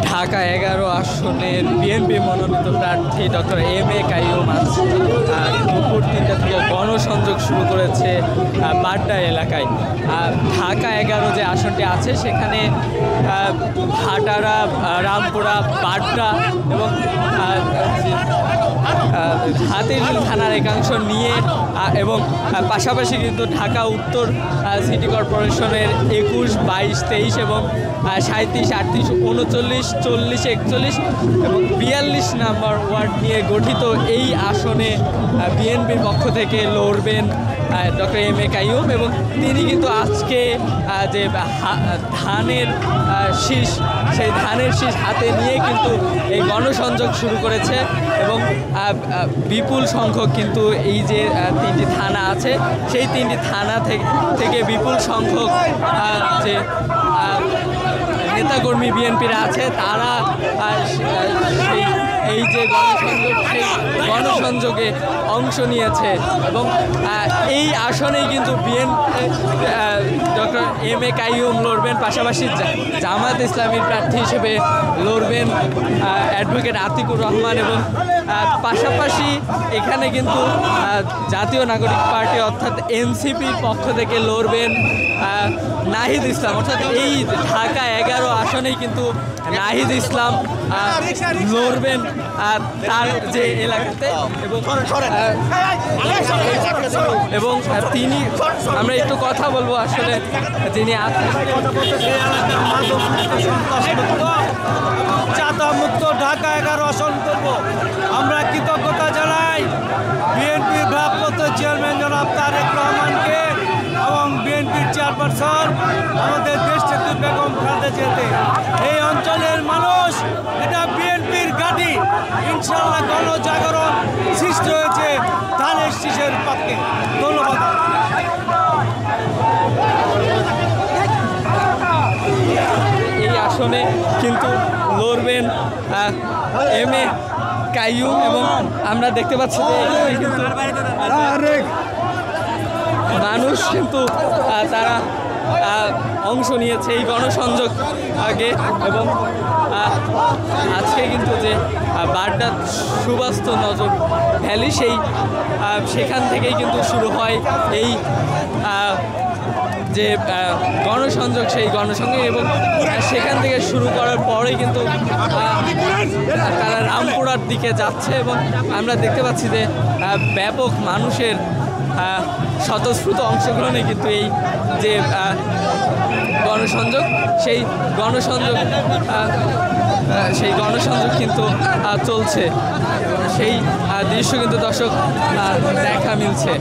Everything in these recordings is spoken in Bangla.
ঢাকা 11 আসনের বিএনপি মনোনীত প্রার্থী ডক্টর এম.এ. কাইয়ুম দুপুর 3টা থেকে গণসংযোগ শুরু করেছে বাড্ডা এলাকায়। ঢাকা 11 যে আসনটি আছে সেখানে ভাটারা, রামপুরা, বাড্ডা এবং হাতিরঝিল থানার একাংশ নিয়ে এবং পাশাপাশি কিন্তু ঢাকা উত্তর সিটি কর্পোরেশনের 21, 22, 23 এবং 37, 38, 39, 40, 41 এবং 42 নম্বর ওয়ার্ড নিয়ে গঠিত এই আসনে বিএনপির পক্ষ থেকে লড়বেন ডক্টর এম.এ. কাইয়ুম এবং তিনি কিন্তু আজকে যে ধানের শীষ, সেই ধানের শীষ হাতে নিয়ে কিন্তু এই গণসংযোগ শুরু করেছে এবং বিপুল সংখ্যক কিন্তু এই যে 3টি থানা আছে সেই 3টি থানা থেকে বিপুল সংখ্যক যে নেতাকর্মী বিএনপির আছে তারা এই যে গণসংযোগে অংশ নিয়েছে এবং এই আসনেই কিন্তু ডক্টর এম.এ. কাইয়ুম লড়বেন। পাশাপাশি জামাত ইসলামীর প্রার্থী হিসেবে লড়বেন অ্যাডভোকেট আতিকুর রহমান এবং পাশাপাশি এখানে কিন্তু জাতীয় নাগরিক পার্টি অর্থাৎ এনসিপির পক্ষ থেকে লড়বেন নাহিদ ইসলাম। অর্থাৎ এই ঢাকা 11 আসনেই কিন্তু নাহিদ ইসলাম লড়বেন তার যে এলাকাতে এবং তিনি, আমরা একটু কথা বলবো আসলে যিনি চাঁদামুক্ত ঢাকা 11 আসন করব। আমরা কৃতজ্ঞতা জানাই বিএনপির ভারপ্রাপ্ত চেয়ারম্যান জনাব তারেক রহমানকে এবং বিএনপির চেয়ারপারসন আমাদের দেশনেত্রী বেগম খালেদা জিয়াকে। এই অঞ্চলের মানুষ এটা বিএনপির ঘাঁটি। ইনশাআল্লাহ গণজাগরণ সৃষ্টি হয়েছে ধানের শীষের পক্ষে। ধন্যবাদ। এই আসনে কিন্তু লড়বেন এম.এ. কাইয়ুম এবং আমরা দেখতে পাচ্ছি যে কিন্তু মানুষ কিন্তু তারা অংশ নিয়েছে এই গণসংযোগ আগে এবং আজকে কিন্তু যে বাড্ডা সুবাস্ত নজর ভ্যালি সেখান থেকেই কিন্তু শুরু হয় এই যে গণসংযোগ, সেই গণসংযোগ এবং সেখান থেকে শুরু করার পরেই কিন্তু তারা রামপুরার দিকে যাচ্ছে এবং আমরা দেখতে পাচ্ছি যে ব্যাপক মানুষের স্বতঃস্ফূর্ত অংশগ্রহণে কিন্তু এই যে গণসংযোগ সেই গণসংযোগ কিন্তু চলছে। সেই দৃশ্য কিন্তু দর্শক দেখা মিলছে।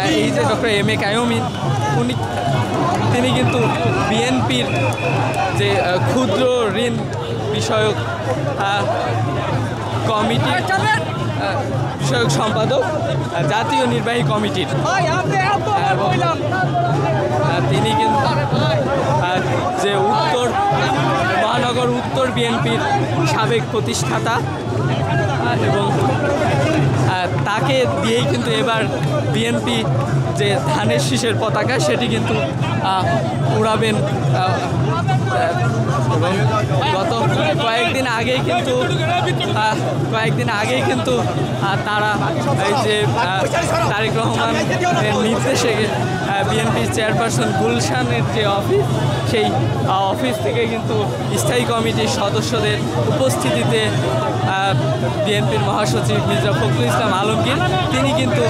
এই যে ডক্টর এম.এ. কাইয়ুম তিনি কিন্তু বিএনপির যে ক্ষুদ্র ঋণ বিষয়ক কমিটির বিষয়ক সম্পাদক জাতীয় নির্বাহী কমিটির তিনি কিন্তু যে মহানগর উত্তর বিএনপির সাবেক প্রতিষ্ঠাতা এবং তাকে দিয়েই কিন্তু এবার বিএনপি যে ধানের শীষের পতাকা সেটি কিন্তু উড়াবেন এবং গত কয়েকদিন আগেই কিন্তু তারা এই যে তারেক রহমানের নির্দেশে বিএনপির চেয়ারপারসন গুলশানের যে অফিস, সেই অফিস থেকে কিন্তু স্থায়ী কমিটির সদস্যদের উপস্থিতিতে বিএনপির মহাসচিব মির্জা ফখরুল ইসলাম আলমগীর তিনি কিন্তু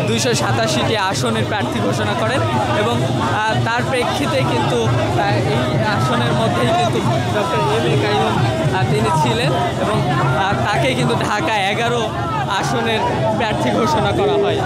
287টি আসনের প্রার্থী ঘোষণা করেন এবং তার প্রেক্ষিতে কিন্তু এই আসনের মধ্যেই কিন্তু ডক্টর এম.এ. কাইয়ুম তিনি ছিলেন এবং তাকে কিন্তু ঢাকা 11 আসনের প্রার্থী ঘোষণা করা হয়।